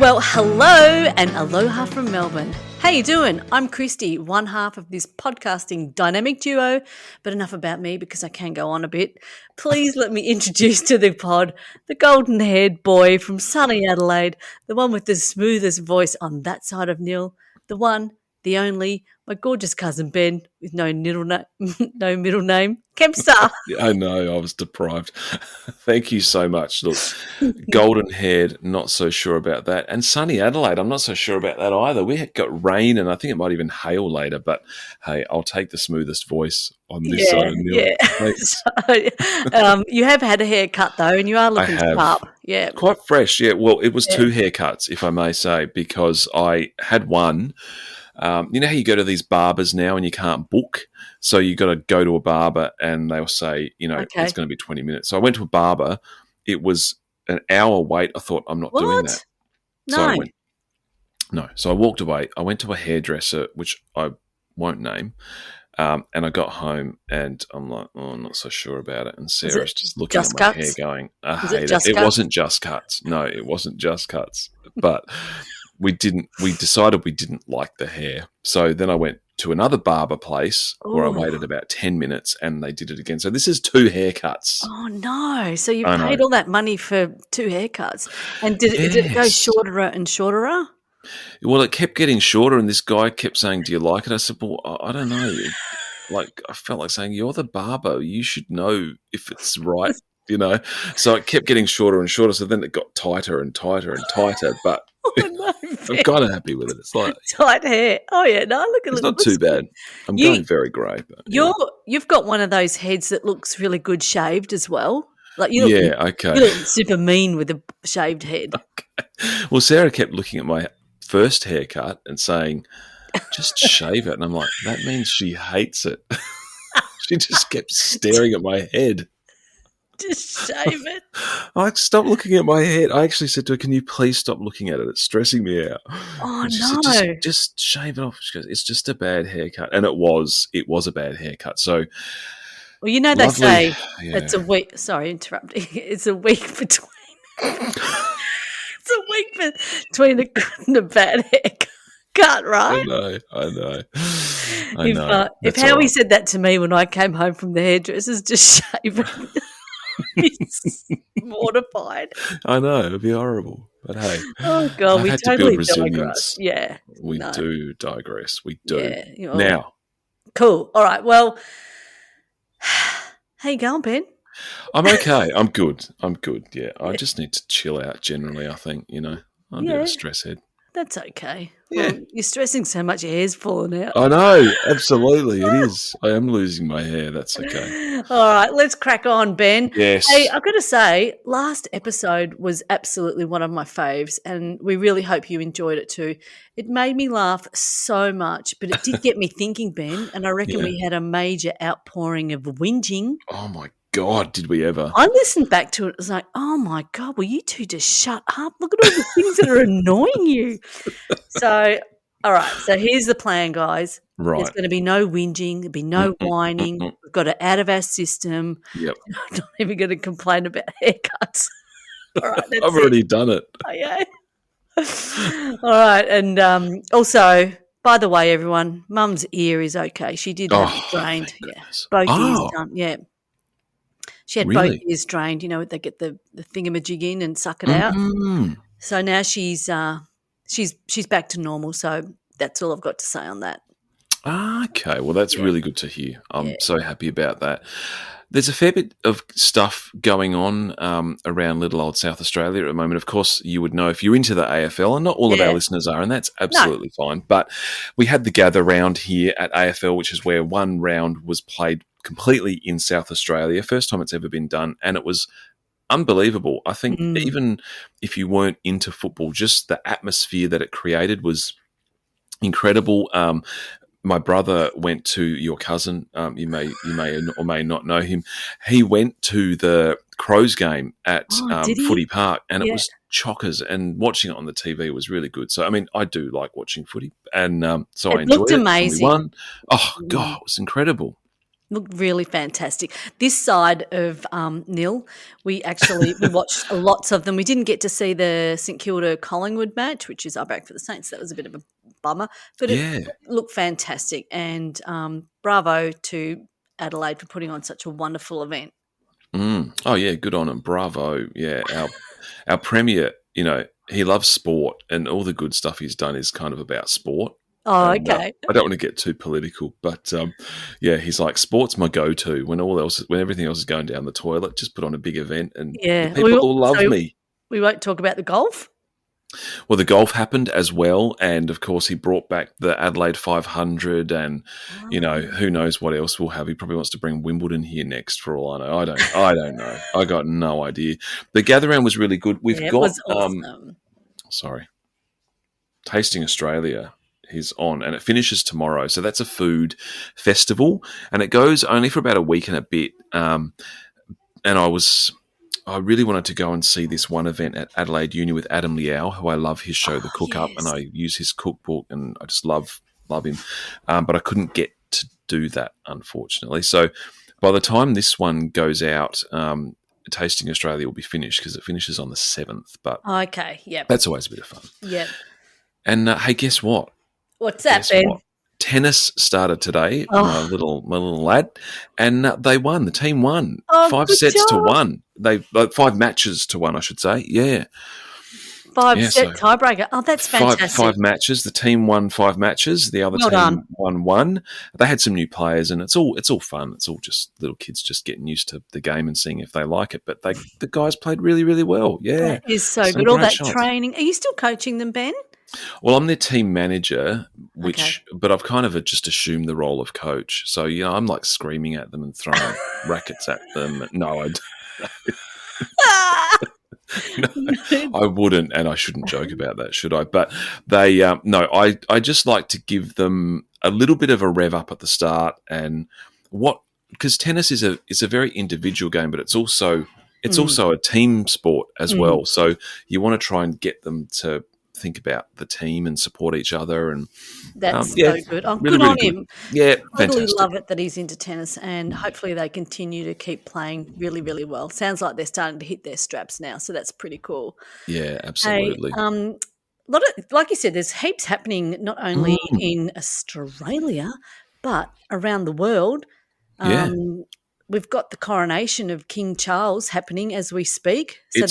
Well, hello and aloha from Melbourne. How you doing? I'm Christy, one half of this podcasting dynamic duo, but enough about me because I can go on a bit. Please let me introduce to the pod the golden-haired boy from sunny Adelaide, the one with the smoothest voice on that side of Nhill, the one, the only, my gorgeous cousin Ben with no middle name, Kempster. I know, I was deprived. Thank you so much. Look, golden-haired, not so sure about that. And sunny Adelaide, I'm not so sure about that either. We had got rain and I think it might even hail later, but hey, I'll take the smoothest voice on this side of Nhill. Yeah. So, you have had a haircut though, and you are looking sharp. Yeah. Quite fresh, yeah. Well, it was two haircuts, if I may say, because I had one. You know how you go to these barbers now and you can't book? So you got to go to a barber and they'll say, it's going to be 20 minutes. So I went to a barber. It was an hour wait. I thought, I'm not doing that. No. So I walked away. I went to a hairdresser, which I won't name. And I got home and I'm like, I'm not so sure about it. And Sarah's just looking at my hair going, I hate it. It wasn't just cuts. No, it wasn't just cuts. But we decided we didn't like the hair. So then I went to another barber place where I waited about 10 minutes and they did it again. So this is two haircuts. Oh, no. So you paid all that money for two haircuts. And did it go shorter and shorter? Well, it kept getting shorter and this guy kept saying, do you like it? I said, well, I don't know. I felt like saying, you're the barber. You should know if it's right, So it kept getting shorter and shorter. So then it got tighter and tighter and tighter. But I'm kind of happy with it. It's like tight hair. Oh yeah, no, it's not too bad. I'm going very grey. But you've got one of those heads that looks really good shaved as well. Like you okay. You look super mean with a shaved head. Okay. Well, Sarah kept looking at my first haircut and saying, "Just shave it," and I'm like, that means she hates it. She just kept staring at my head. Just shave it. Stop looking at my head. I actually said to her, can you please stop looking at it? It's stressing me out. Oh, and she no. said, just shave it off. She goes, it's just a bad haircut. And it was a bad haircut. So, well, they say it's a week. Sorry, interrupting. It's a week between. It's a week between a good and a bad haircut, right? I know. If Howie said that to me when I came home from the hairdressers, just shave it. He's mortified. I know, it'd be horrible. But hey, oh god, we totally digress. Yeah, we do digress. We do. Yeah, now, cool. All right. Well, how you going, Ben? I'm okay. I'm good. Yeah, I just need to chill out. Generally, I think I'm a bit of a stress head. That's okay. Yeah. Well, you're stressing so much your hair's falling out. I know, absolutely. It is. I am losing my hair. That's okay. All right, let's crack on, Ben. Yes. Hey, I've got to say, last episode was absolutely one of my faves, and we really hope you enjoyed it too. It made me laugh so much, but it did get me thinking, Ben, and I reckon we had a major outpouring of whinging. Oh, my God, did we ever? I listened back to it. It was like, oh, my God, will you two just shut up? Look at all the things that are annoying you. So, all right. So here's the plan, guys. Right. There's going to be no whinging. There'll be no whining. We've got it out of our system. Yep. I'm not even going to complain about haircuts. All right. I've already done it. Oh, yeah. All right. And also, by the way, everyone, Mum's ear is okay. She did have it drained. Yeah. Both ears done. Yeah. She had both ears drained. They get the thingamajig in and suck it out. So now she's back to normal. So that's all I've got to say on that. Okay. Well, that's really good to hear. I'm so happy about that. There's a fair bit of stuff going on around little old South Australia at the moment. Of course, you would know if you're into the AFL, and not all of our listeners are, and that's absolutely fine. But we had the gather round here at AFL, which is where one round was played completely in South Australia. First time it's ever been done, and it was unbelievable. I think even if you weren't into football, just the atmosphere that it created was incredible. My brother went to your cousin. You may or may not know him. He went to the Crows game at Footy Park, and it was chockers. And watching it on the TV was really good. So, I mean, I do like watching footy, and so I enjoyed it. It looked amazing. We won. Oh God, it was incredible. Looked really fantastic. This side of Nhill, we watched lots of them. We didn't get to see the St Kilda Collingwood match, which is our back for the Saints. That was a bit of a bummer, but it Yeah. looked fantastic. And bravo to Adelaide for putting on such a wonderful event. Oh yeah, good on him. Bravo. Yeah, our premier. He loves sport, and all the good stuff he's done is kind of about sport. Oh, And okay. I don't want to get too political, but yeah, he's like, sport's my go-to. When everything else is going down the toilet, just put on a big event, and the people will love me. We won't talk about the golf. Well, the golf happened as well, and of course he brought back the Adelaide 500, and who knows what else we'll have. He probably wants to bring Wimbledon here next, for all I know. I don't know. I got no idea. The gather round was really good. It was awesome. Tasting Australia is on, and it finishes tomorrow. So that's a food festival, and it goes only for about a week and a bit. And I really wanted to go and see this one event at Adelaide Uni with Adam Liao, who I love his show, The Cook Up, and I use his cookbook, and I just love him. But I couldn't get to do that, unfortunately. So by the time this one goes out, Tasting Australia will be finished because it finishes on the 7th. But okay, yeah, that's always a bit of fun. Yeah. And hey, guess what? What's that, Ben? Tennis started today, my little lad, and they won. The team won 5 sets to 1. 5 matches to 1, I should say. Yeah, 5-set tiebreaker. Oh, that's fantastic. Five matches. The team won 5 matches. The other team won 1. They had some new players, and it's all fun. It's all just little kids just getting used to the game and seeing if they like it. But the guys played really, really well. Yeah, that is so good. All that training. Are you still coaching them, Ben? Well, I'm their team manager, but I've kind of just assumed the role of coach. So, I'm like screaming at them and throwing rackets at them. No, I wouldn't, and I shouldn't joke about that, should I? But they, I just like to give them a little bit of a rev up at the start, and because tennis is a very individual game, but it's also a team sport as well. So you want to try and get them to think about the team and support each other, and that's so good. Oh, really, good on him. Yeah, I really fantastic. love it that he's into tennis, and hopefully they continue to keep playing really, really well. Sounds like they're starting to hit their straps now, so that's pretty cool. Yeah, absolutely. Hey, like you said, there's heaps happening not only in Australia but around the world. We've got the coronation of King Charles happening as we speak, so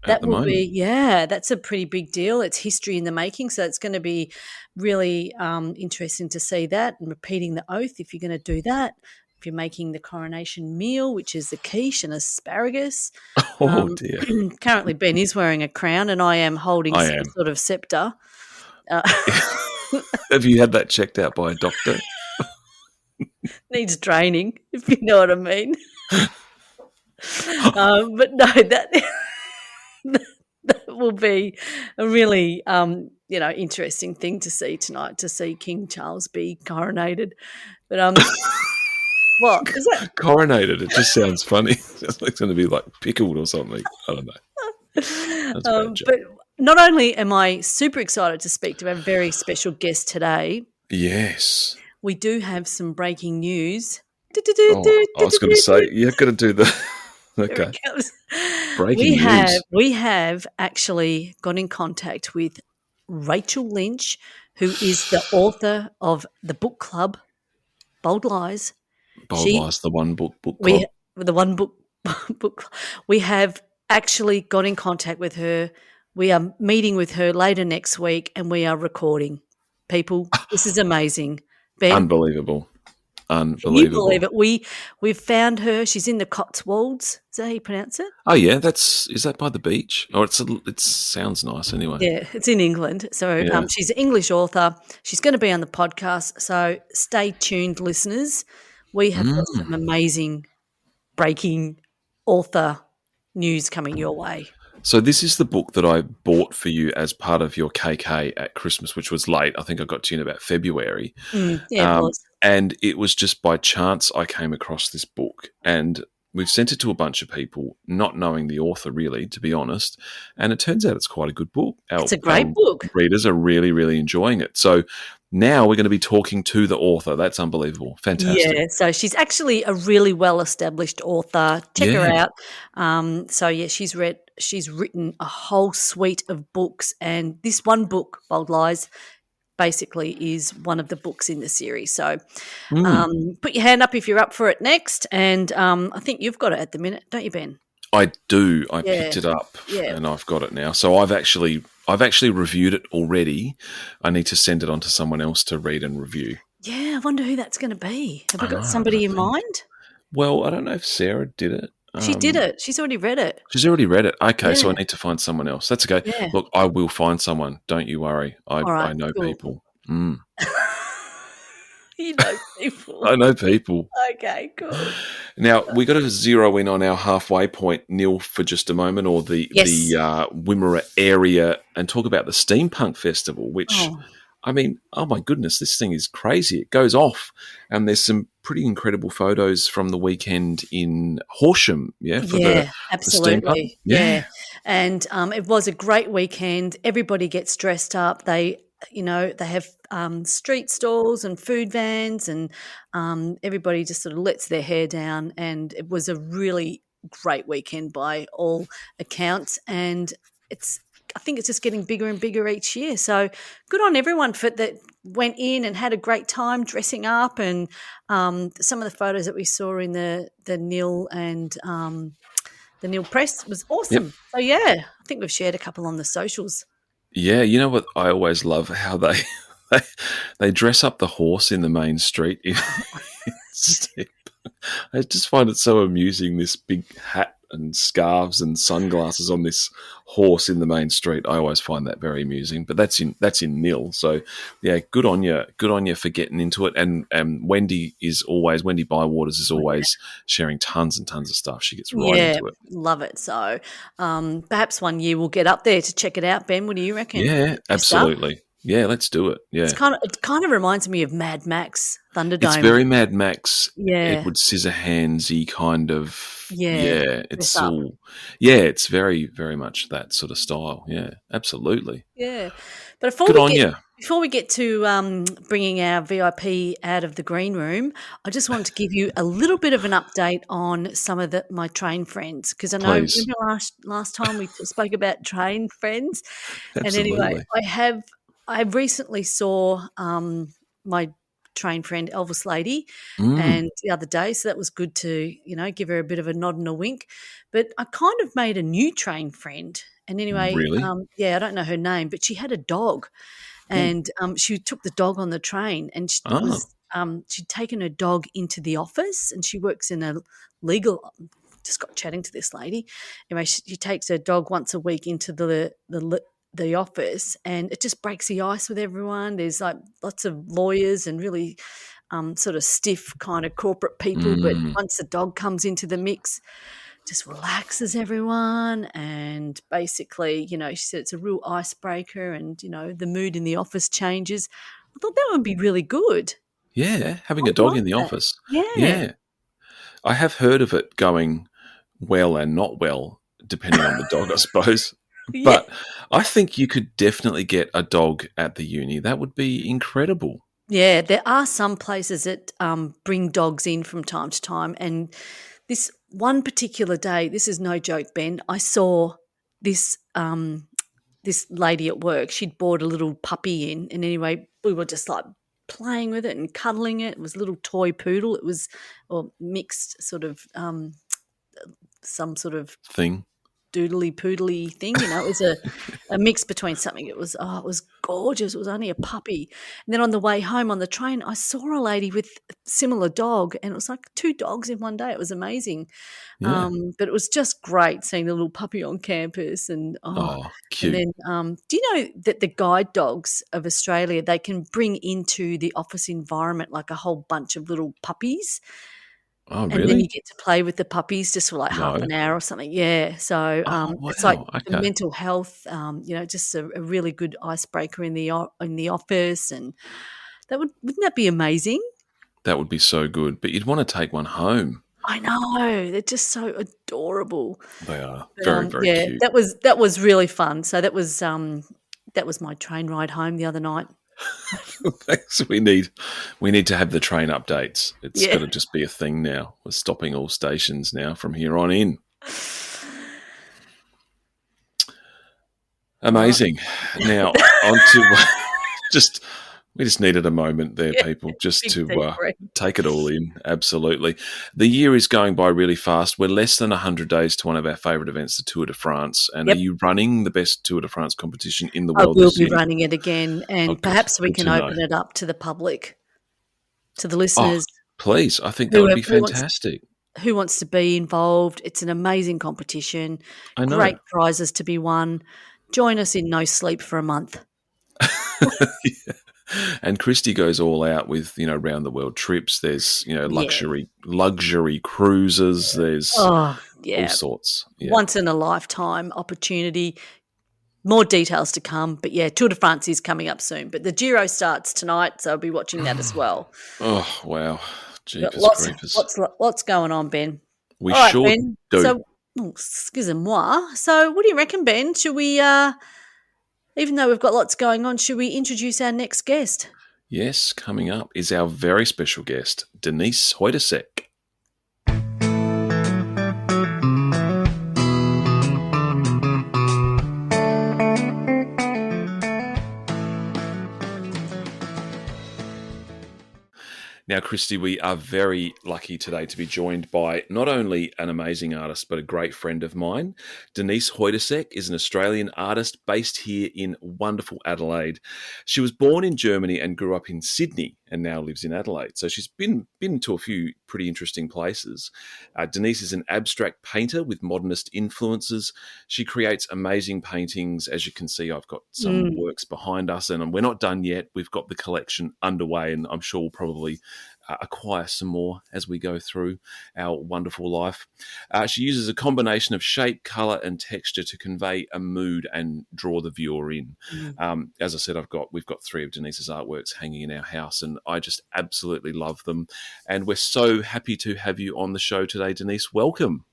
that's a pretty big deal. It's history in the making, so it's going to be really interesting to see that, and repeating the oath if you're going to do that. If you're making the coronation meal, which is the quiche and asparagus. Oh dear. Currently Ben is wearing a crown and I am holding some sort of scepter. Have you had that checked out by a doctor? Needs training, if you know what I mean. But no, that will be a really interesting thing to see tonight, to see King Charles be coronated. But what is that? Coronated? It just sounds funny. It sounds like it's going to be like pickled or something. I don't know. But not only am I super excited to speak to a very special guest today. Yes. We do have some breaking news. I was going to say, you've got to do the... Okay. Breaking news. We have actually got in contact with Rachel Lynch, who is the author of the book club, Bold Lies. Lies, the one book club. The one book club. We have actually got in contact with her. We are meeting with her later next week, and we are recording. People, this is amazing. Ben, Unbelievable. Can you believe it? We've found her. She's in the Cotswolds. Is that how you pronounce it? Oh yeah, is that by the beach? Or it sounds nice anyway. Yeah, it's in England. So she's an English author. She's going to be on the podcast. So stay tuned, listeners. We have got some amazing breaking author news coming your way. So this is the book that I bought for you as part of your KK at Christmas, which was late. I think I got to you in about February. It was. And it was just by chance I came across this book. And we've sent it to a bunch of people, not knowing the author really, to be honest. And it turns out it's quite a good book. It's a Our great book. readers are really, really enjoying it. So now we're going to be talking to the author. That's unbelievable. Fantastic. Yeah, so she's actually a really well-established author. Check her Yeah. out. So yeah, she's written a whole suite of books, and this one book, Bold Lies, basically is one of the books in the series. So put your hand up if you're up for it next. And I think you've got it at the minute, don't you, Ben? I do. I Yeah. picked it up Yeah. and I've got it now. So I've actually reviewed it already. I need to send it on to someone else to read and review. Yeah, I wonder who that's going to be. Have you got I somebody don't in think. mind? Well, I don't know if Sarah did it. She did it. She's already read it. She's already read it. Okay, so I Yeah. need to find someone else. That's okay. Yeah. Look, I will find someone. Don't you worry. All right, I know cool. people. Mm. You know people. I know people. Okay, cool. Now, we got to zero in on our halfway point, Neil, for just a moment, or the Wimmera area, and talk about the Steampunk Festival, which, I mean, oh my goodness, this thing is crazy. It goes off, and there's some pretty incredible photos from the weekend in Horsham, absolutely. The yeah. And it was a great weekend. Everybody gets dressed up. They have street stalls and food vans, and everybody just sort of lets their hair down. And it was a really great weekend by all accounts. And I think it's just getting bigger and bigger each year. So good on everyone that went in and had a great time dressing up. And some of the photos that we saw in the Nhill and the Nhill Press was awesome. Yep. So yeah, I think we've shared a couple on the socials. Yeah, you know what? I always love how they dress up the horse in the main street. I just find it so amusing, this big hat and scarves and sunglasses on this horse in the main street. I always find that very amusing. But that's in Nhill. So yeah, good on you for getting into it. And Wendy Bywaters is always sharing tons and tons of stuff. She gets right into it. Love it. So perhaps one year we'll get up there to check it out. Ben, what do you reckon? Yeah, absolutely. Yeah, let's do it. Yeah, it kind of reminds me of Mad Max Thunderdome. It's very Mad Max, yeah, Edward Scissorhandsy kind of. Yeah, it's all. Yeah, it's very, very much that sort of style. Yeah, absolutely. Yeah, but before we get to bringing our VIP out of the green room, I just wanted to give you a little bit of an update on some of my train friends, because I know remember last time we spoke about train friends. Absolutely. And anyway, I recently saw my train friend Elvis Lady and the other day, so that was good to give her a bit of a nod and a wink. But I kind of made a new train friend, and anyway, really? I don't know her name, but she had a dog, and she took the dog on the train, and she'd taken her dog into the office, and she works in a legal. Just got chatting to this lady. Anyway, she takes her dog once a week into the office, and it just breaks the ice with everyone. There's like lots of lawyers and really sort of stiff kind of corporate people, but once the dog comes into the mix, just relaxes everyone. And basically, she said it's a real icebreaker, and the mood in the office changes. I thought that would be really good. Yeah, having a dog in the office. Yeah. I have heard of it going well and not well, depending on the dog, I suppose. But I think you could definitely get a dog at the uni. That would be incredible. Yeah, there are some places that bring dogs in from time to time. And this one particular day, this is no joke, Ben, I saw this this lady at work. She'd brought a little puppy in, and anyway, we were just like playing with it and cuddling it. It was a little toy poodle. It was mixed sort of some sort of thing. Doodly poodly thing, it was a mix between something. It was gorgeous. It was only a puppy. And then on the way home on the train, I saw a lady with a similar dog, and it was like 2 dogs in one day. It was amazing. Yeah. But it was just great seeing the little puppy on campus. And cute. And then do you know that the guide dogs of Australia, they can bring into the office environment like a whole bunch of little puppies? Oh, really? And then you get to play with the puppies just for like half an hour or something. Yeah. So it's like the mental health, just a really good icebreaker in the office. And wouldn't that be amazing? That would be so good. But you'd want to take one home. I know, they're just so adorable. They are But, very, very yeah, cute. that was really fun. So that was my train ride home the other night. Thanks. We need to have the train updates. It's Yeah. got to just be a thing now. We're stopping all stations now from here on in. Amazing. Now on to we just needed a moment there, Yeah, people, just big to deep breath. take it all in. Absolutely. The year is going by really fast. We're less than 100 days to one of our favourite events, the Tour de France. And are Yep. you running the best Tour de France competition in the I world will this be year? running it again, Oh, and good. perhaps we Good can to know. open it up to the public, to the Oh, listeners, please. I think that would be who wants fantastic. who wants to be involved. It's an amazing competition, I know. great prizes to be won. Join us in no sleep for a month. Yeah. And Christy goes all out with, round the world trips. There's, Yeah. luxury cruises. There's Oh, all yeah. sorts. Yeah. Once in a lifetime opportunity. More details to come, but yeah, Tour de France is coming up soon. But the Giro starts tonight, so I'll be watching that as well. Oh, wow. But Jeepers creepers. lots going on, Ben. We All right, sure Ben. do. So, excusez-moi. So, what do you reckon, Ben? Should we, even though we've got lots going on, should we introduce our next guest? Yes, coming up is our very special guest, Denise Hojdyssek. Now, Christy, we are very lucky today to be joined by not only an amazing artist, but a great friend of mine. Denise Hojdyssek is an Australian artist based here in wonderful Adelaide. She was born in Germany and grew up in Sydney and now lives in Adelaide. So she's been to a few pretty interesting places. Denise is an abstract painter with modernist influences. She creates amazing paintings. As you can see, I've got some works behind us, and we're not done yet. We've got the collection underway, and I'm sure we'll probably acquire some more as we go through our wonderful life. She uses a combination of shape, colour and texture to convey a mood and draw the viewer in. As I said, we've got 3 of Denise's artworks hanging in our house, and I just absolutely love them. And we're so happy to have you on the show today, Denise. Welcome.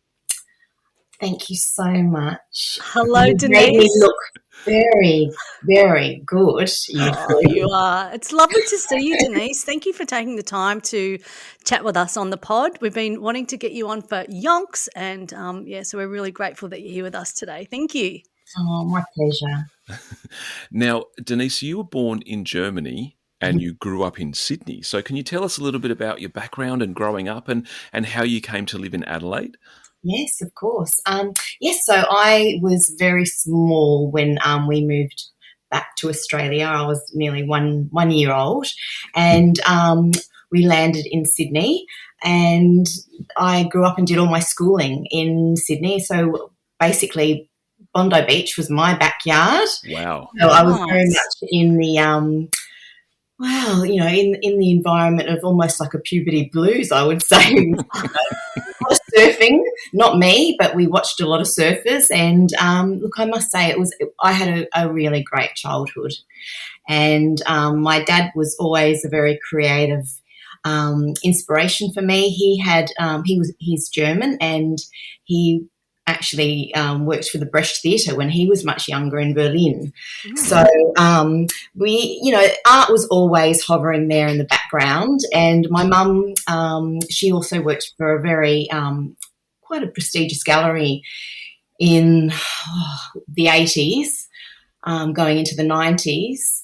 Thank you so much. Hello, You Denise. made me look very, very good. You are. It's lovely to see you, Denise. Thank you for taking the time to chat with us on the pod. We've been wanting to get you on for yonks, and so we're really grateful that you're here with us today. Thank you. Oh, my pleasure. Now, Denise, you were born in Germany and you grew up in Sydney. So can you tell us a little bit about your background and growing up and how you came to live in Adelaide? Yes, of course. So I was very small when we moved back to Australia. I was nearly one year old, and we landed in Sydney, and I grew up and did all my schooling in Sydney. So basically, Bondi Beach was my backyard. Wow. So I was very much in the in the environment of almost like a puberty blues, I would say. A lot of surfing, not me, but we watched a lot of surfers. And look, I must say I had a really great childhood. And my dad was always a very creative inspiration for me. He's German, and he actually worked for the Brecht Theatre when he was much younger in Berlin. So art was always hovering there in the background. And my mum, she also worked for a very quite a prestigious gallery in the 80s, going into the 90s.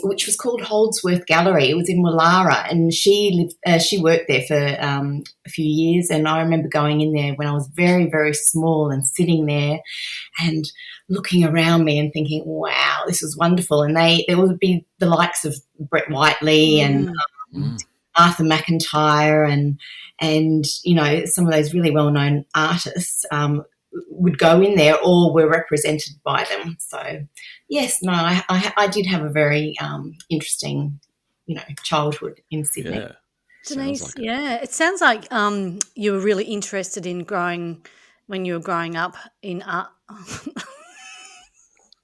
Which was called Holdsworth Gallery. It was in Wallara, and she worked there for a few years. And I remember going in there when I was very, very small and sitting there and looking around me and thinking, "Wow, this is wonderful." And there would be the likes of Brett Whiteley and Arthur McIntyre and some of those really well-known artists would go in there or were represented by them. So, yes, no, I did have a very interesting, childhood in Sydney. Yeah. Denise, it sounds like you were really interested in when you were growing up in art.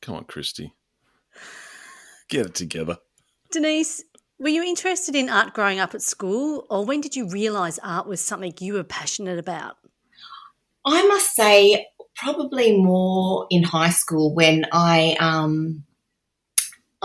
Come on, Christy. Get it together. Denise, Were you interested in art growing up at school, or when did you realise art was something you were passionate about? I must say probably more in high school when I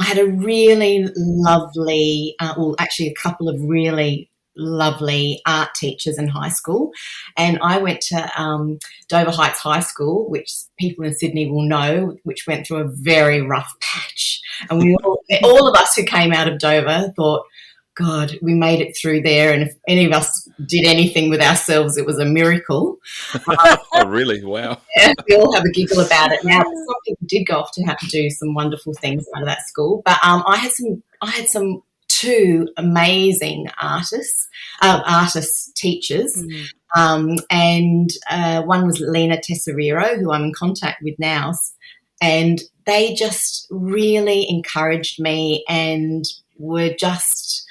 had a really lovely, actually a couple of really lovely art teachers in high school, and I went to Dover Heights High School, which people in Sydney will know, which went through a very rough patch, and we all of us who came out of Dover thought, God, we made it through there, and if any of us did anything with ourselves, it was a miracle. Oh, really? Wow. Yeah, we all have a giggle about it now. Some people did go off to have to do some wonderful things out of that school, but I had some two amazing artist teachers, and one was Lena Tesoriero, who I'm in contact with now, and they just really encouraged me and were just,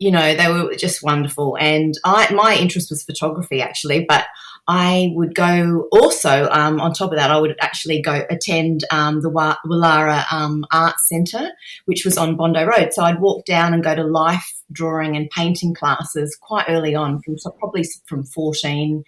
they were just wonderful. And my interest was photography actually, but I would go also, on top of that, I would actually go attend the Wallara Arts Centre, which was on Bondi Road. So I'd walk down and go to life drawing and painting classes quite early on, probably from 14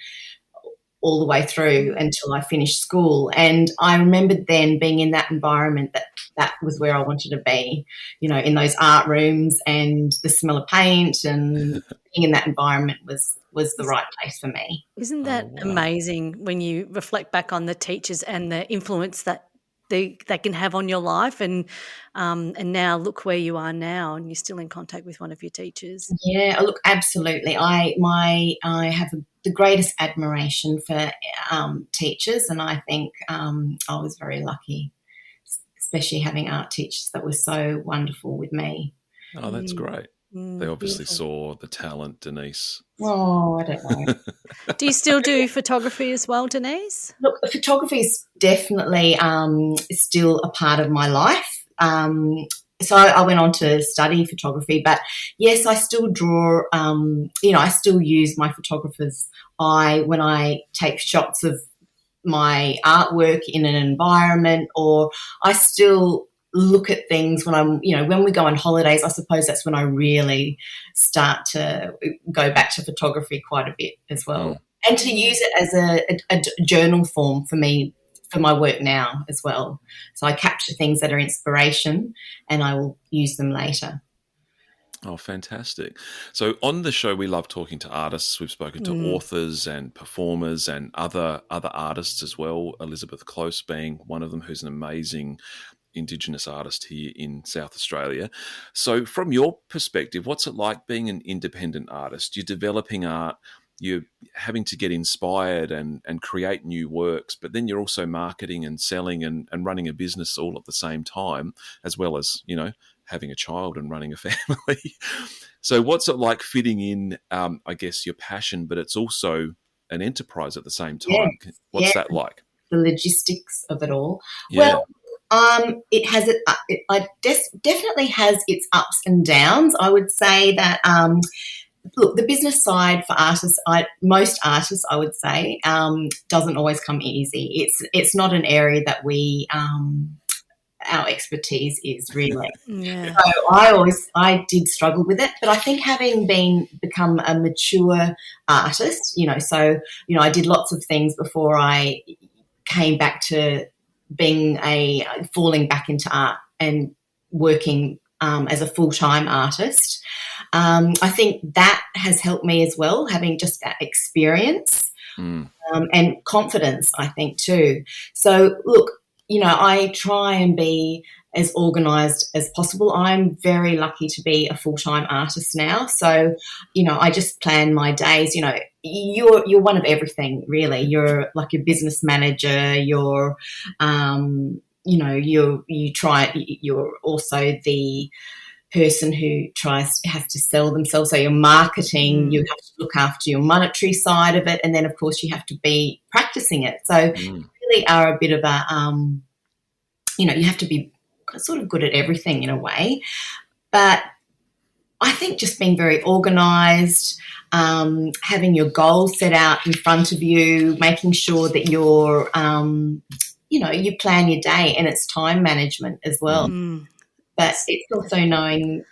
all the way through until I finished school. And I remembered then being in that environment that was where I wanted to be, in those art rooms, and the smell of paint and being in that environment was the right place for me. Isn't that amazing when you reflect back on the teachers and the influence that they can have on your life, and now look where you are now, and you're still in contact with one of your teachers. Yeah, look, absolutely. I have the greatest admiration for teachers, and I think I was very lucky, especially having art teachers that were so wonderful with me. Oh, that's great. They obviously saw the talent, Denise. Oh, I don't know. Do you still do photography as well, Denise? Look, photography is definitely still a part of my life. So I went on to study photography, but yes, I still draw. I still use my photographer's eye when I take shots of my artwork in an environment, or I still look at things when I'm, when we go on holidays. I suppose that's when I really start to go back to photography quite a bit as well, and to use it as a journal form for me, for my work now as well. So I capture things that are inspiration and I will use them later. Oh, fantastic. So on the show, we love talking to artists. We've spoken to authors and performers and other artists as well, Elizabeth Close being one of them, who's an amazing Indigenous artist here in South Australia. So from your perspective, what's it like being an independent artist? You're developing art, you're having to get inspired and create new works, but then you're also marketing and selling and running a business all at the same time, as well as, having a child and running a family. So what's it like fitting in, I guess, your passion, but it's also an enterprise at the same time? Yeah. What's that like? The logistics of it all. Yeah. Well, it has definitely has its ups and downs. I would say that look, the business side for artists, most artists, I would say, doesn't always come easy. It's not an area that we our expertise is really. Yeah. So I did struggle with it, but I think having become a mature artist, I did lots of things before I came back to falling back into art and working as a full-time artist. I think that has helped me as well, having just that experience and confidence, I think, too. So, look, I try and be as organised as possible. I'm very lucky to be a full-time artist now. So, I just plan my days. You're one of everything, really. You're like your business manager. You're, you're also the person who has to sell themselves. So you're marketing, you have to look after your monetary side of it, and then of course you have to be practicing it. So you really are a bit of a, you have to be sort of good at everything in a way. But I think just being very organised, having your goals set out in front of you, making sure that you're, you plan your day, and it's time management as well. But it's also knowing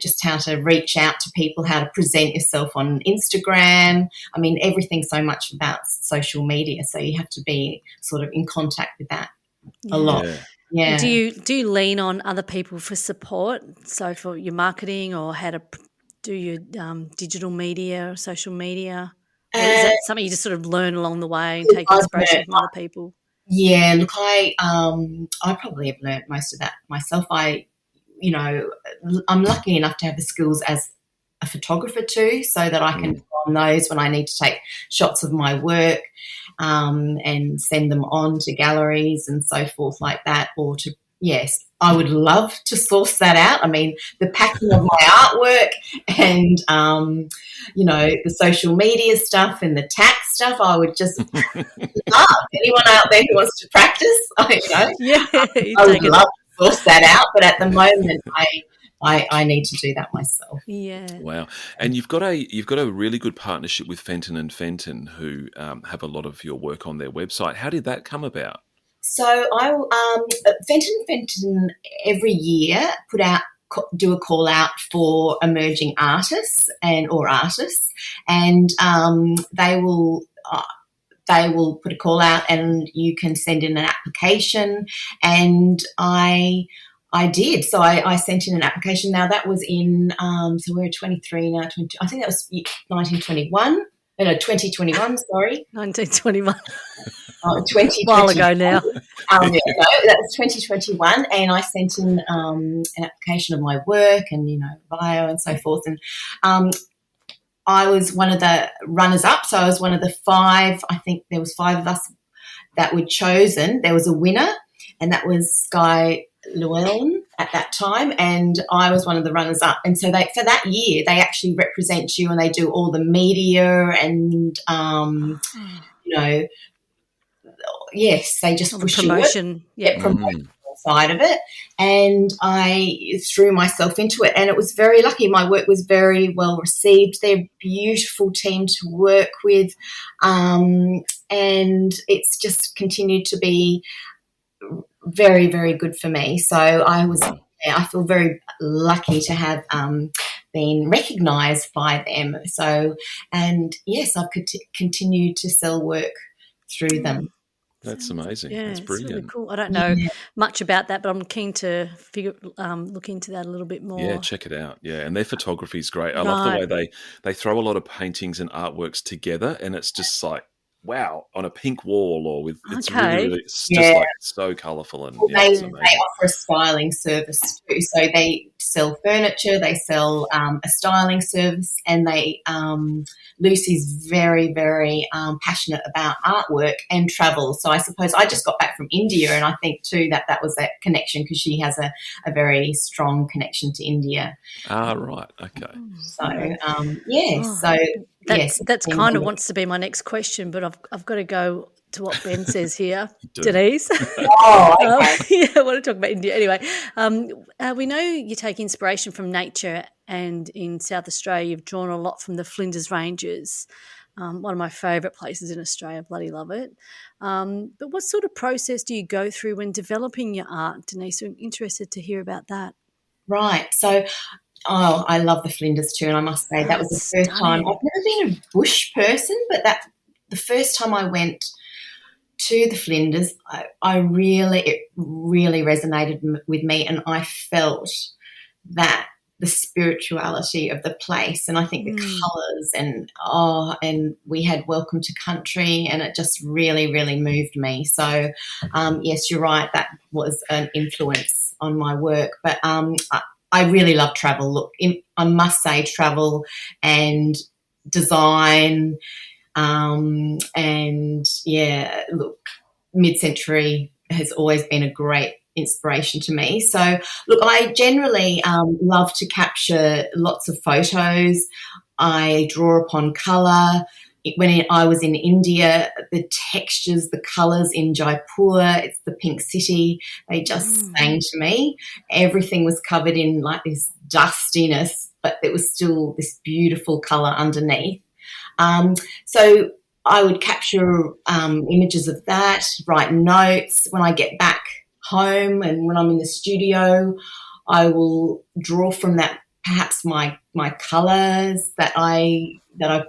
just how to reach out to people, how to present yourself on Instagram. I mean, everything's so much about social media, so you have to be sort of in contact with that a lot. Yeah. Do you lean on other people for support? So for your marketing or how to do your digital media or social media? Or is that something you just sort of learn along the way and take inspiration from other people? Yeah, look, I probably have learnt most of that myself. I'm lucky enough to have the skills as a photographer too, so that I can on those when I need to take shots of my work and send them on to galleries and so forth like that, or to, yes, I would love to source that out. I mean, the packing of my artwork and, the social media stuff and the tax stuff, I would just love anyone out there who wants to practice. I would love to source that out, but at the moment I need to do that myself. Yeah. Wow. And you've got a really good partnership with Fenton and Fenton, who have a lot of your work on their website. How did that come about? So Fenton every year do a call out for emerging artists and they will put a call out and you can send in an application, and I did. So I sent in an application. Now that was in so we're 23 now. I think that was 2021. No, 2021. Sorry, 1921. 2021. While ago now. That was 2021, and I sent in an application of my work and bio and so forth, and I was one of the runners-up. So I was one of the 5. I think there was 5 of us that were chosen. There was a winner, and that was Sky Llewellyn at that time, and I was one of the runners-up. And so for that year, they actually represent you, and they do all the media and yes, they just push promotion, promotion side of it, and I threw myself into it, and it was very lucky. My work was very well received. They're a beautiful team to work with, and it's just continued to be very, very good for me. So I feel very lucky to have been recognised by them. So, and yes, I've continued to sell work through them. That's amazing. Yeah, that's brilliant. It's really cool. I don't know much about that, but I'm keen to look into that a little bit more. Yeah, check it out. Yeah, and their photography is great. I love the way they throw a lot of paintings and artworks together, and it's just like, wow, on a pink wall or with it's really it's just like so colourful, and they offer a styling service too. So they sell furniture, they sell a styling service, and Lucy's very, very passionate about artwork and travel. So I suppose I just got back from India, and I think too that was that connection, because she has a very strong connection to India. Right, okay. So that's kind of wants to be my next question, but I've got to go to what Ben says here, Denise. Okay. I want to talk about India anyway. We know you take inspiration from nature, and in South Australia, you've drawn a lot from the Flinders Ranges. One of my favourite places in Australia. Bloody love it. But what sort of process do you go through when developing your art, Denise? I'm interested to hear about that. Right. So, I love the Flinders too, and I must say that was the first time. I've never been a bush person, but the first time I went to the Flinders, it really resonated with me, and I felt that the spirituality of the place, and I think the colours and we had Welcome to Country, and it just really, really moved me. So, yes, you're right, that was an influence on my work, but I really love travel. Look, I must say travel and design and, look, mid-century has always been a great inspiration to me. So, look, I generally love to capture lots of photos. I draw upon colour. When I was in India, the textures, the colours in Jaipur, it's the pink city, they just sang to me. Everything was covered in like this dustiness, but there was still this beautiful colour underneath. So I would capture images of that, write notes. When I get back home and when I'm in the studio, I will draw from that perhaps my colours that I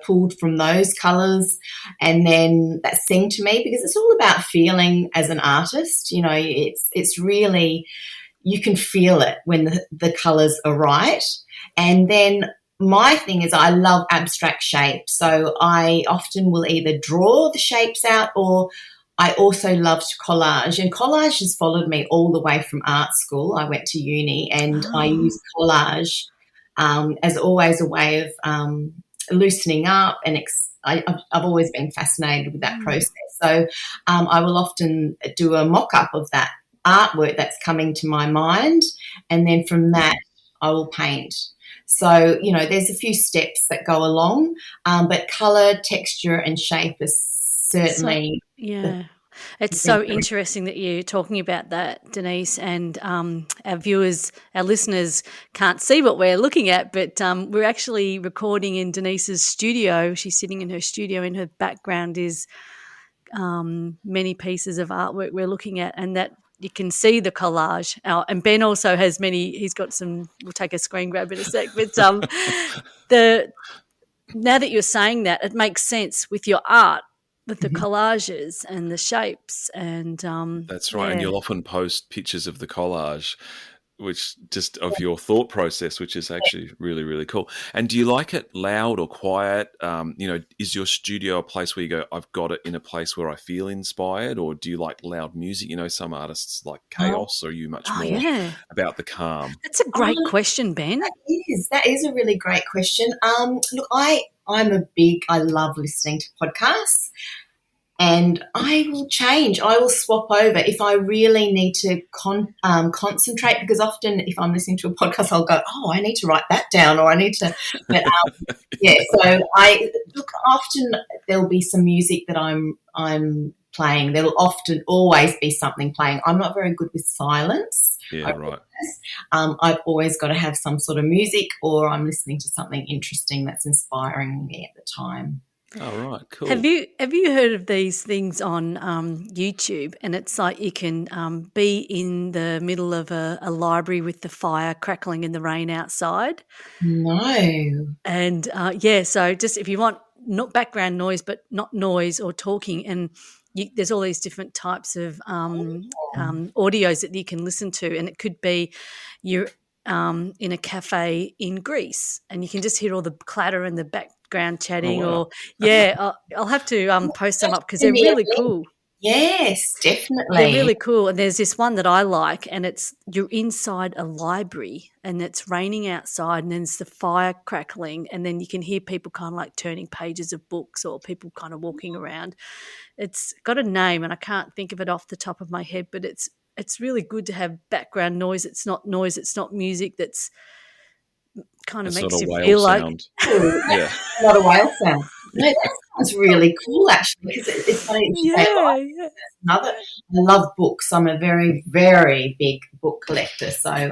pulled from those colours, and then that sing to me, because it's all about feeling as an artist. You know, it's really, you can feel it when the colours are right. And then my thing is I love abstract shapes, so I often will either draw the shapes out, or I also loved collage, and collage has followed me all the way from art school. I went to uni, and I used collage as always a way of loosening up, and I've always been fascinated with that process. So I will often do a mock-up of that artwork that's coming to my mind, and then from that I will paint. So, you know, there's a few steps that go along, but colour, texture and shape is certainly... It's so interesting that you're talking about that, Denise, and our viewers, our listeners can't see what we're looking at, but we're actually recording in Denise's studio. She's sitting in her studio. In her background is many pieces of artwork we're looking at, and that you can see the collage. And Ben also has he's got some, we'll take a screen grab in a sec, but now that you're saying that, it makes sense with your art, with the collages and the shapes. And that's right. And you'll often post pictures of the collage, which just of your thought process, which is actually really, really cool. And do you like it loud or quiet? You know, is your studio a place where you go, I've got it in a place where I feel inspired? Or do you like loud music? You know, some artists like chaos, or are you much more about the calm? That's a great question, Ben. That is a really great question. Look, I love listening to podcasts, and I will change. I will swap over if I really need to concentrate, because often if I'm listening to a podcast, I'll go, oh, I need to write that down, or I need to. But so often there'll be some music that I'm playing. There'll often always be something playing. I'm not very good with silence. Yeah, right. I've always got to have some sort of music, or I'm listening to something interesting that's inspiring me at the time. Oh, right, cool. Have you heard of these things on YouTube? And it's like you can be in the middle of a library with the fire crackling in the rain outside. No. And so just if you want not background noise, but not noise or talking, and there's all these different types of audios that you can listen to, and it could be you're in a cafe in Greece, and you can just hear all the clatter in the background chatting. Oh, wow. I'll have to post them up because they're really cool. Yes, definitely. They're really cool. And there's this one that I like, and you're inside a library, and it's raining outside, and there's the fire crackling, and then you can hear people kind of like turning pages of books, or people kind of walking around. It's got a name, and I can't think of it off the top of my head, but it's really good to have background noise. It's not noise. It's not music. That's kind of makes you feel like not a whale sound. No, that sounds really cool, actually, because it's funny. I love books. I'm a very, very big book collector. So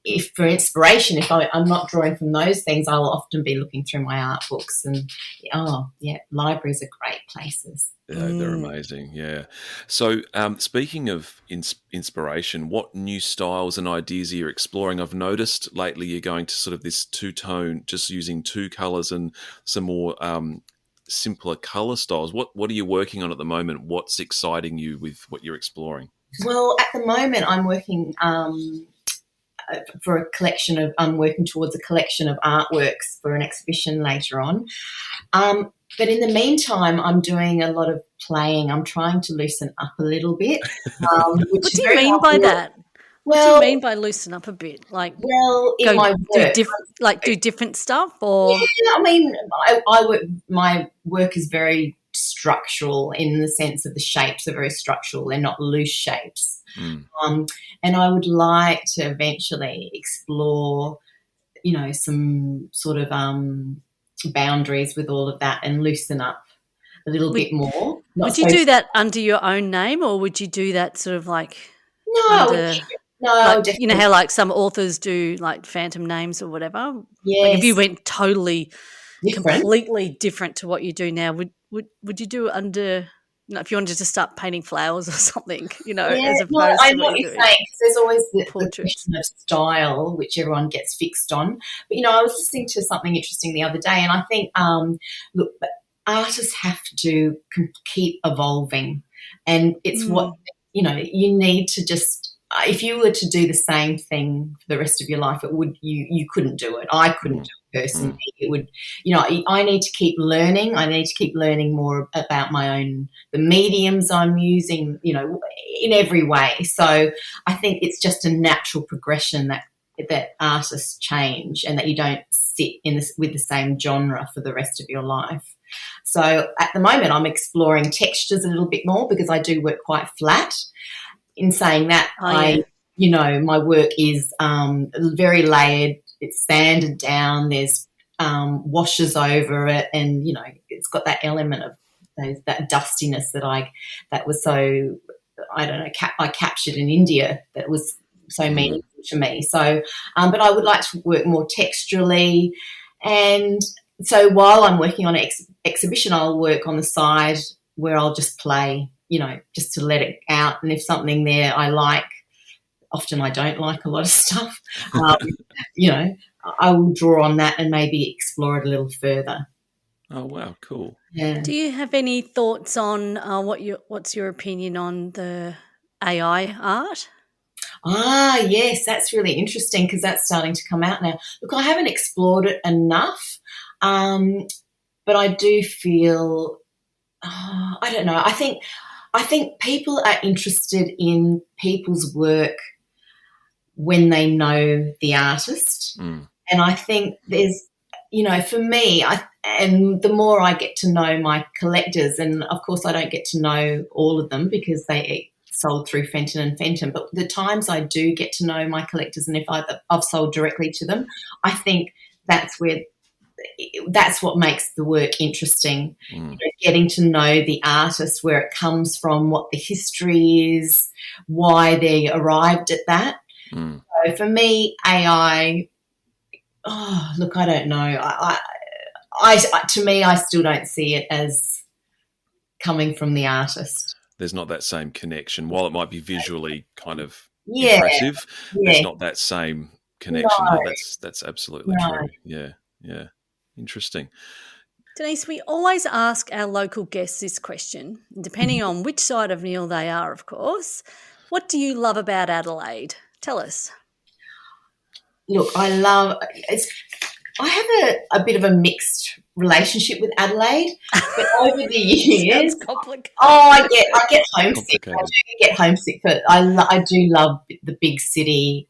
if for inspiration, if I'm not drawing from those things, I'll often be looking through my art books. And libraries are great places. Yeah, they're amazing. Yeah. So speaking of inspiration, what new styles and ideas are you exploring? I've noticed lately you're going to sort of this two-tone, just using two colours and some more simpler colour styles. What are you working on at the moment? What's exciting you with what you're exploring? Well, at the moment I'm working I'm working towards a collection of artworks for an exhibition later on. But in the meantime, I'm doing a lot of playing. I'm trying to loosen up a little bit. What do you mean by that? Well, what do you mean by loosen up a bit? Like, in my work, do different stuff, or I mean, I work. My work is very structural in the sense of the shapes are very structural. They're not loose shapes. And I would like to eventually explore, some sort of boundaries with all of that and loosen up a little bit more. Would you do that under your own name, or would you do that sort of like no, like, you know how like some authors do like phantom names or whatever? Yes. Like if you went totally completely different to what you do now, would you do it under if you wanted to start painting flowers or something, Yeah, as well, opposed I to know what what you're you're doing. saying, because there's always the Portraits. question of style, which everyone gets fixed on. But, I was listening to something interesting the other day, and I think, look, artists have to keep evolving. And it's what, you need to just, if you were to do the same thing for the rest of your life, you couldn't do it. I couldn't do it personally. It would, I need to keep learning. I need to keep learning more about the mediums I'm using, in every way. So I think it's just a natural progression that artists change, and that you don't sit with the same genre for the rest of your life. So at the moment, I'm exploring textures a little bit more, because I do work quite flat. In saying that, my work is very layered. It's sanded down. There's washes over it, and it's got that element of that dustiness that was so, I don't know, I captured in India, that was so meaningful to me. So, but I would like to work more texturally, and so while I'm working on an exhibition, I'll work on the side where I'll just play, just to let it out. And if something there I like, often I don't like a lot of stuff, I will draw on that and maybe explore it a little further. Oh, wow, cool. Yeah. Do you have any thoughts on what's your opinion on the AI art? Yes, that's really interesting, because that's starting to come out now. Look, I haven't explored it enough, but I do feel, I don't know. I think people are interested in people's work when they know the artist, and I think there's, for me, and the more I get to know my collectors, and of course I don't get to know all of them because they sold through Fenton and Fenton, but the times I do get to know my collectors, and if I've sold directly to them, I think that's what makes the work interesting. Getting to know the artist, where it comes from, what the history is, why they arrived at that. So for me, AI, look, I don't know. To me, I still don't see it as coming from the artist. There's not that same connection. While it might be visually kind of impressive, there's not that same connection. No. That's absolutely true. Yeah. Interesting. Denise, we always ask our local guests this question, depending on which side of Nhill they are, of course. What do you love about Adelaide? Tell us. Look, I have a bit of a mixed relationship with Adelaide, but over the years, Sounds complicated. I get homesick. I do get homesick, but I do love the big city.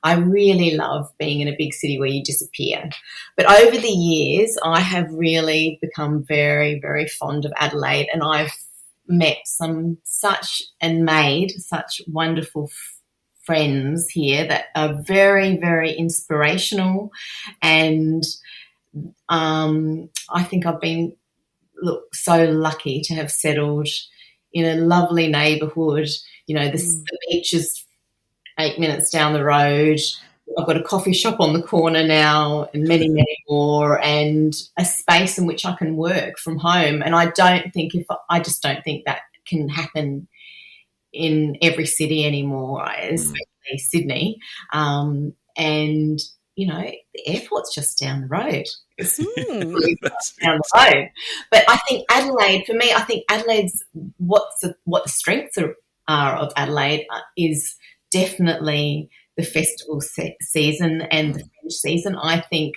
I really love being in a big city where you disappear. But over the years, I have really become very, very fond of Adelaide, and I've met and made such wonderful friends here that are very, very inspirational. And I think I've been so lucky to have settled in a lovely neighbourhood. The beach is 8 minutes down the road. I've got a coffee shop on the corner now, and many, many more, and a space in which I can work from home. And I just don't think that can happen in every city anymore, especially Sydney. And, the airport's just down the road. It's really down the road. But I think Adelaide, for me, Adelaide's what the strengths are of Adelaide is definitely the festival season and the Fringe season. I think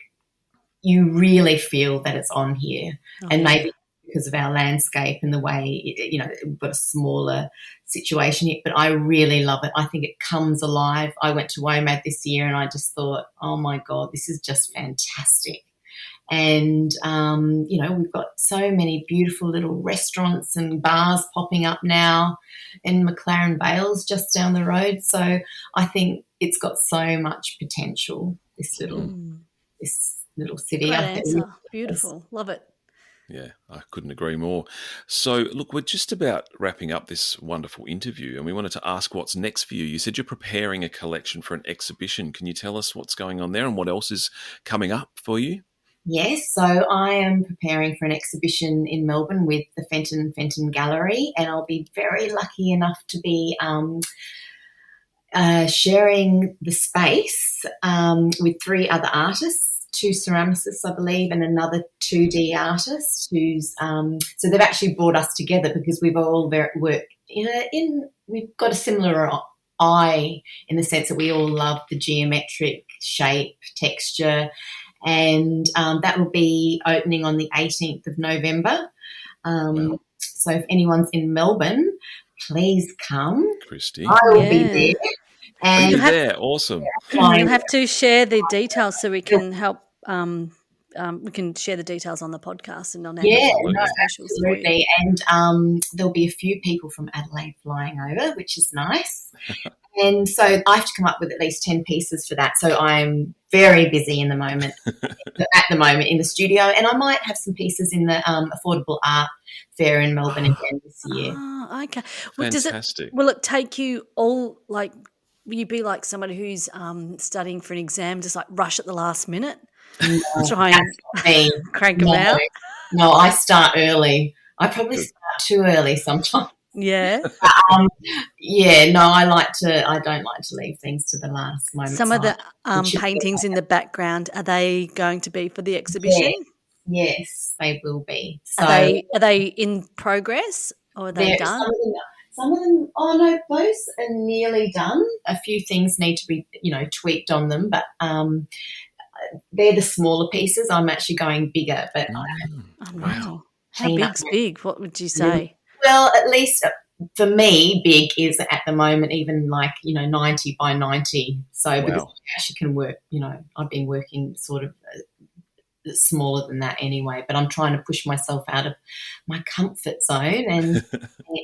you really feel that it's on here, and maybe because of our landscape and the way, we've got a smaller situation here, but I really love it. I think it comes alive. I went to WOMAD this year and I just thought, oh my God, this is just fantastic. And, we've got so many beautiful little restaurants and bars popping up now, and McLaren Vale's just down the road. So I think it's got so much potential, this little city. Great answer. Beautiful. Love it. Yeah, I couldn't agree more. So, look, we're just about wrapping up this wonderful interview, and we wanted to ask what's next for you. You said you're preparing a collection for an exhibition. Can you tell us what's going on there and what else is coming up for you? Yes, so I am preparing for an exhibition in Melbourne with the Fenton Gallery, and I'll be very lucky enough to be sharing the space with 3 other artists, 2 ceramicists, I believe, and another 2D artist who's so they've actually brought us together because we've all worked we've got a similar eye in the sense that we all love the geometric shape, texture, and that will be opening on the 18th of November. Wow. So if anyone's in Melbourne, please come. Christy. I will be there. And And you're there. Awesome. You'll have to share the details so we can help. We can share the details on the podcast and on our socials for you. absolutely. And there'll be a few people from Adelaide flying over, which is nice. And so I have to come up with at least 10 pieces for that. So I'm very busy at the moment in the studio, and I might have some pieces in the Affordable Art Fair in Melbourne again this year. Oh, okay. Fantastic. Will it take you all, like, will you be like somebody who's studying for an exam, just like rush at the last minute? No, try and crank them out? No, I start early. I probably start too early sometimes. Yeah. I don't like to leave things to the last moment. Some of the paintings in the background, are they going to be for the exhibition? Yes, they will be. So are they in progress or are they done? Some of them, most are nearly done. A few things need to be, tweaked on them, but they're the smaller pieces. I'm actually going bigger, but wow. How big's big? What would you say? Well, at least for me, big is at the moment even 90 by 90. So because I actually can work, I've been working sort of smaller than that anyway, but I'm trying to push myself out of my comfort zone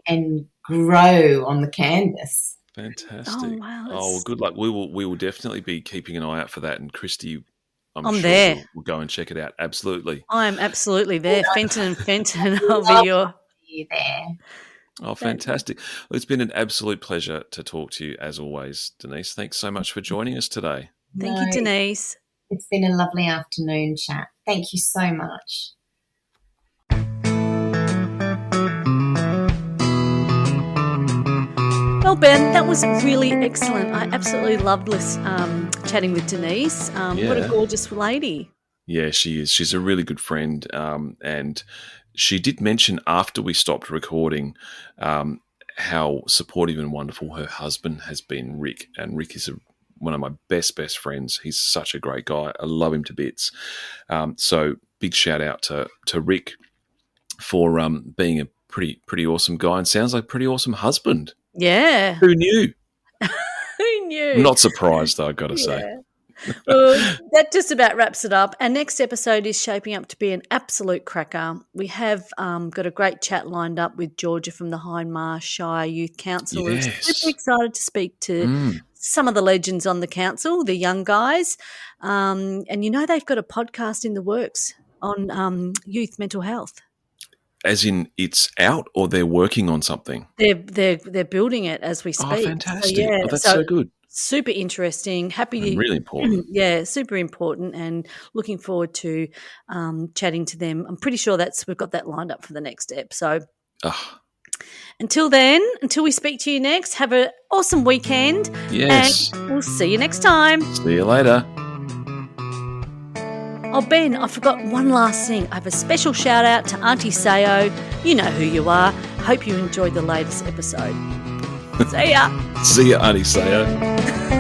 and grow on the canvas. Fantastic. Oh, wow. Well, good luck. We will definitely be keeping an eye out for that. And Christy, I'm sure there. We'll go and check it out. Absolutely. I'm absolutely there. Fenton. I'll be your... there. Oh, fantastic. Well, it's been an absolute pleasure to talk to you as always, Denise. Thanks so much for joining us today. Thank you, Denise. It's been a lovely afternoon chat. Thank you so much. Well, Ben, that was really excellent. I absolutely loved chatting with Denise. What a gorgeous lady. Yeah, she is. She's a really good friend, and she did mention after we stopped recording how supportive and wonderful her husband has been, Rick. And Rick is one of my best friends. He's such a great guy. I love him to bits. So big shout out to Rick for being a pretty awesome guy, and sounds like a pretty awesome husband. Yeah. Who knew? Who knew? I'm not surprised, though, I've got to say. Well, that just about wraps it up. Our next episode is shaping up to be an absolute cracker. We have got a great chat lined up with Georgia from the Hindmarsh Shire Youth Council. Yes. We're super excited to speak to some of the legends on the council, the young guys. And they've got a podcast in the works on youth mental health. As in it's out, or they're working on something? They're building it as we speak. Oh, fantastic. So, that's so good. Super interesting. Happy to really important. Yeah, super important, and looking forward to chatting to them. I'm pretty sure we've got that lined up for the next step. So until we speak to you next, have an awesome weekend. Yes. And we'll see you next time. See you later. Oh, Ben, I forgot one last thing. I have a special shout out to Auntie Sayo. You know who you are. Hope you enjoyed the latest episode. See ya. See ya, Auntie Sayo.